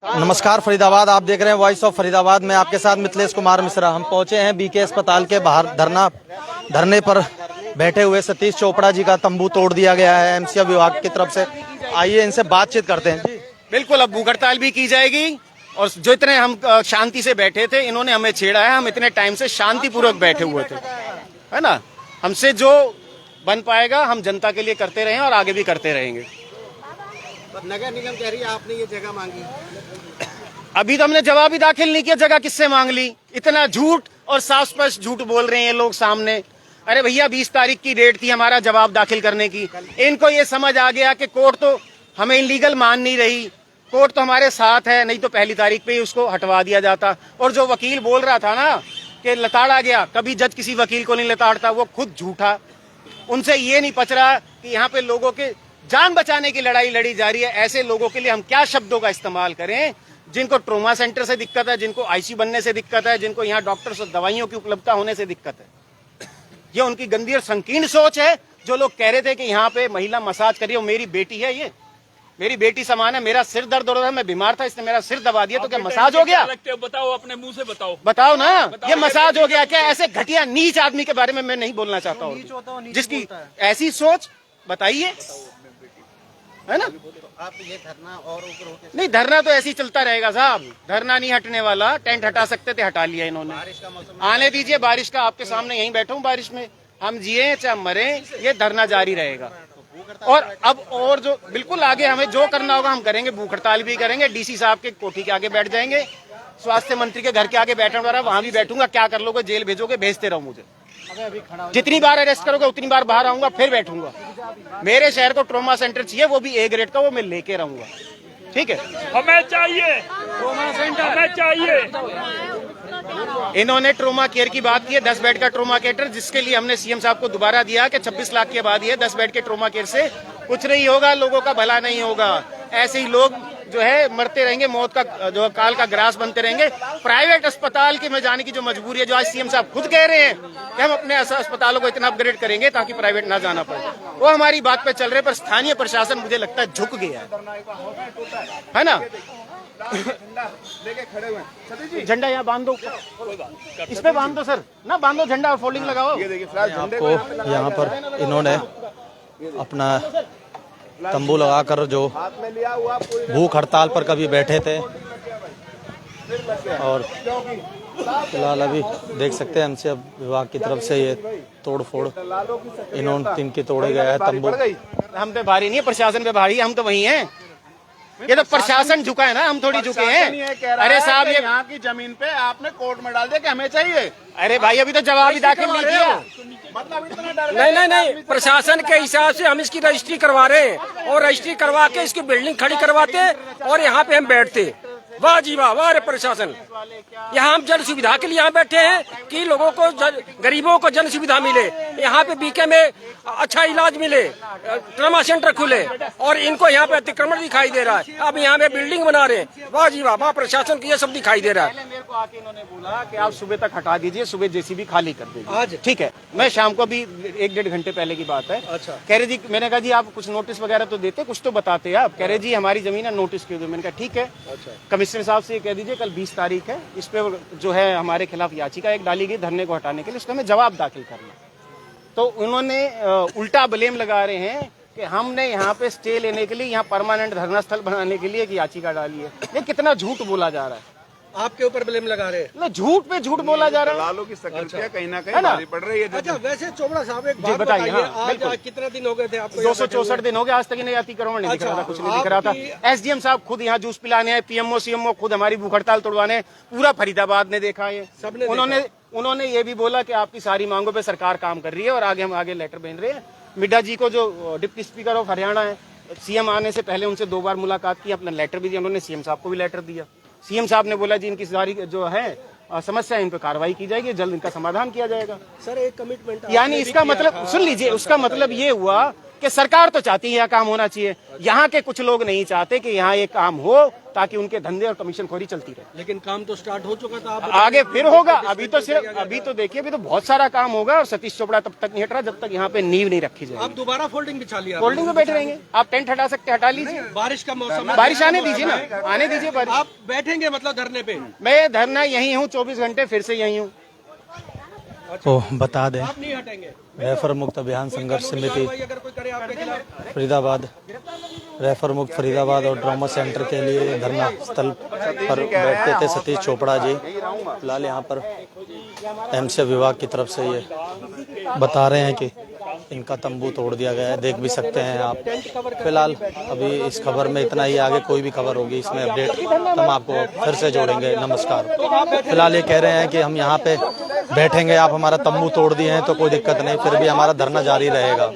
नमस्कार फरीदाबाद, आप देख रहे हैं वॉइस ऑफ फरीदाबाद में आपके साथ मिथिलेश कुमार मिश्रा। हम पहुंचे हैं बीके अस्पताल के बाहर। धरने पर बैठे हुए सतीश चोपड़ा जी का तंबू तोड़ दिया गया है एमसीएफ विभाग की तरफ से। आइए इनसे बातचीत करते हैं। जी बिल्कुल, अब भूख हड़ताल भी की जाएगी और जो इतने हम शांति से बैठे थे, इन्होंने हमें छेड़ा है। हम इतने टाइम से शांतिपूर्वक बैठे हुए थे, है ना। हमसे जो बन पाएगा हम जनता के लिए करते रहे और आगे भी करते रहेंगे। नगर निगम कह रही है आपने ये जगह मांगी, अभी तो हमने जवाब ही दाखिल नहीं किया। जगह किससे मांग ली? इतना झूठ और साफ स्पष्ट झूठ बोल रहे हैं ये लोग सामने। अरे भैया, 20 तारीख की डेट थी हमारा जवाब दाखिल करने की। इनको ये समझ आ गया कि कोर्ट तो हमें इलीगल मान नहीं रही, कोर्ट तो हमारे साथ है, नहीं तो पहली तारीख पे ही उसको हटवा दिया जाता। और जो वकील बोल रहा था ना कि लताड़ा गया, कभी जज किसी वकील को नहीं लताड़ता, वो खुद झूठा। उनसे ये नहीं पच रहा कि यहाँ पे लोगों के जान बचाने की लड़ाई लड़ी जा रही है। ऐसे लोगों के लिए हम क्या शब्दों का इस्तेमाल करें? जिनको ट्रोमा सेंटर से दिक्कत है, जिनको आईसीयू बनने से दिक्कत है, जिनको यहाँ डॉक्टर्स और दवाइयों की उपलब्धता होने से दिक्कत है। ये उनकी गंदी और संकीर्ण सोच है। जो लोग कह रहे थे कि यहाँ पे महिला मसाज करिए, वो मेरी बेटी है, ये मेरी बेटी समान है। मेरा सिर दर्द हो रहा था, मैं बीमार था, इसने मेरा सिर दबा दिया, तो क्या मसाज हो गया? बताओ, अपने मुंह से बताओ ना, ये मसाज हो गया क्या? ऐसे घटिया नीच आदमी के बारे में मैं नहीं बोलना चाहता हूँ, जिसकी ऐसी सोच। बताइए, है ना। आप ये धरना और ऊपर होके नहीं, धरना तो ऐसे ही चलता रहेगा साहब। धरना नहीं हटने वाला। टेंट हटा सकते थे, हटा लिया इन्होंने। बारिश का मौसम आने दीजिए बारिश का, आपके सामने यहीं बैठा हूँ बारिश में। हम जिए चाहे मरे, ये धरना जारी रहेगा। और अब और जो बिल्कुल आगे हमें जो करना होगा हम करेंगे। भूख हड़ताल भी करेंगे, डीसी साहब के कोठी के आगे बैठ जाएंगे, स्वास्थ्य मंत्री के घर के आगे बैठने वाला, वहां भी बैठूंगा। क्या कर लोगे? जेल भेजोगे? भेजते रहो मुझे। जितनी बार अरेस्ट करोगे उतनी बार बाहर आऊंगा, फिर बैठूंगा। मेरे शहर को ट्रोमा सेंटर चाहिए, वो भी ए ग्रेड का, वो मैं लेके रहूंगा। ठीक है, हमें चाहिए ट्रोमा सेंटर, हमें चाहिए। इन्होंने ट्रोमा केयर की बात की है, 10 बेड का ट्रोमा केयर, जिसके लिए हमने सीएम साहब को दोबारा दिया कि 26 लाख की आबादी है, 10 बेड के ट्रोमा केयर से कुछ नहीं होगा, लोगों का भला नहीं होगा। ऐसे ही लोग जो है मरते रहेंगे, मौत का जो काल का ग्रास बनते रहेंगे। प्राइवेट अस्पताल के में जाने की जो मजबूरी है, जो आज सीएम साहब खुद कह रहे हैं कि हम अपने अस्पतालों को इतना अपग्रेड करेंगे ताकि प्राइवेट ना जाना पड़े, वो हमारी बात पे चल रहे। पर स्थानीय प्रशासन मुझे लगता है झुक गया है ना। झंडा यहाँ बांध दो, इस पे बांध दो सर, ना बांधो झंडा, फोल्डिंग लगाओ। आपको यहाँ पर इन्होंने अपना तंबू लगाकर जो भूख हड़ताल पर कभी बैठे थे, और फिलहाल अभी देख सकते हैं एमसीएफ विभाग की तरफ से ये तोड़ फोड़ इन्होंने इनके तोड़े गया है तंबू। हम पे भारी नहीं है, प्रशासन पे भारी है। हम तो वही हैं। ये तो प्रशासन झुका है ना, हम थोड़ी झुके हैं। अरे साहब, ये यहाँ की जमीन पे आपने कोर्ट में डाल दिया कि हमें चाहिए। अरे भाई, अभी तो जवाब ही दाखिल नहीं किया। मतलब इतना डर नहीं, प्रशासन के हिसाब से हम इसकी रजिस्ट्री करवा रहे हैं और रजिस्ट्री करवा के इसकी बिल्डिंग खड़ी करवाते और यहाँ पे हम बैठते। वाह जी वाह, वाह रे प्रशासन। यहाँ हम जन सुविधा के लिए यहाँ बैठे हैं कि लोगों को, गरीबों को जन सुविधा मिले, यहाँ पे बीके में अच्छा इलाज मिले, ट्रमा सेंटर खुले, और इनको यहाँ पे अतिक्रमण दिखाई दे रहा है। अब यहाँ पे बिल्डिंग बना रहे हैं। वाह जी वाह, वाह प्रशासन को ये सब दिखाई दे रहा है। मेरे को आके इन्होंने बोला कि आप सुबह तक हटा दीजिए, सुबह जेसीबी खाली कर दीजिए आज। ठीक है, मैं शाम को भी 1-1.5 घंटे पहले की बात है। अच्छा, कह रहे जी, मैंने कहा जी आप कुछ नोटिस वगैरह तो देते, कुछ तो बताते आप। कह रहे जी हमारी जमीन है, नोटिस क्यों दो? मैंने कहा ठीक है, कमिश्नर साहब से कह दीजिए कल 20 तारीख है, इस पे जो है हमारे खिलाफ याचिका एक डाली गई धरने को हटाने के लिए, उसको हमें जवाब दाखिल करना। तो उन्होंने उल्टा ब्लेम लगा रहे हैं कि हमने यहाँ पे स्टे लेने के लिए, यहाँ परमानेंट धरना स्थल बनाने के लिए एक याचिका डाली है। ये कितना झूठ बोला जा रहा है। आपके ऊपर ब्लेम लगा रहे हैं। झूठ पे झूठ बोला जा रहा है। दलालों की सक्रियता कहीं ना कहीं भारी पड़ रही है। अच्छा, वैसे चोपड़ा साहब एक बात बताइए। बताइए, आज कितने दिन हो गए थे आपको? 264 दिन हो गए, आज तक इन्हें अतिक्रमण नहीं दिख रहा था, कुछ नहीं दिख रहा था। एसडीएम साहब खुद यहाँ जूस पिलाने आए, पीएमओ सीएमओ खुद हमारी भूख हड़ताल तोड़वाने, पूरा फरीदाबाद ने देखा है। सबने उन्होंने ये भी बोला कि आपकी सारी मांगों पे सरकार काम कर रही है और हम आगे लेटर भेज रहे हैं। मिड्डा जी को जो डिप्टी स्पीकर ऑफ हरियाणा है, सीएम आने से पहले उनसे 2 बार मुलाकात की, अपना लेटर भी दिया उन्होंने, सीएम साहब को भी लेटर दिया। सीएम साहब ने बोला जी इनकी सारी जो है समस्या है, इन पर कार्रवाई की जाएगी, जल्द इनका समाधान किया जाएगा। सर, एक कमिटमेंट, यानी इसका मतलब सुन लीजिए, उसका मतलब ये हुआ कि सरकार तो चाहती है यहाँ काम होना चाहिए, यहाँ के कुछ लोग नहीं चाहते कि यहाँ ये काम हो ताकि उनके धंधे और कमीशनखोरी चलती रहे। लेकिन काम तो स्टार्ट हो चुका था, आप आगे फिर होगा। अभी तो देखिए, अभी तो बहुत सारा काम होगा और सतीश चोपड़ा तब तक नहीं हट रहा जब तक यहाँ पे नींव नहीं रखी जाएगी। आप दोबारा फोल्डिंग बिछा लिया, फोल्डिंग में बैठे रहेंगे। आप टेंट हटा सकते, हटा लीजिए। बारिश का मौसम है, बारिश आने दीजिए ना, आने दीजिए बारिश। आप बैठेंगे मतलब धरने पे? मैं धरना यही हूँ, 24 घंटे फिर से यही हूँ। तो बता दें, आप नहीं हटेंगे? रेफर मुक्त अभियान संघर्ष समिति भाई अगर कोई करे आपके खिलाफ? फरीदाबाद, रेफर मुक्त फरीदाबाद और ट्रॉमा सेंटर के लिए धरना स्थल पर बैठते थे सतीश चोपड़ा जी। फिलहाल यहाँ पर एमसीए विभाग की तरफ से ये बता रहे हैं कि इनका तंबू तोड़ दिया गया है, देख भी सकते हैं आप। फिलहाल अभी इस खबर में इतना ही, आगे कोई भी खबर होगी इसमें अपडेट हम आपको फिर से जोड़ेंगे। नमस्कार। फिलहाल ये कह रहे हैं कि हम यहाँ पे बैठेंगे, आप हमारा तंबू तोड़ दिए हैं तो कोई दिक्कत नहीं, फिर भी हमारा धरना जारी रहेगा।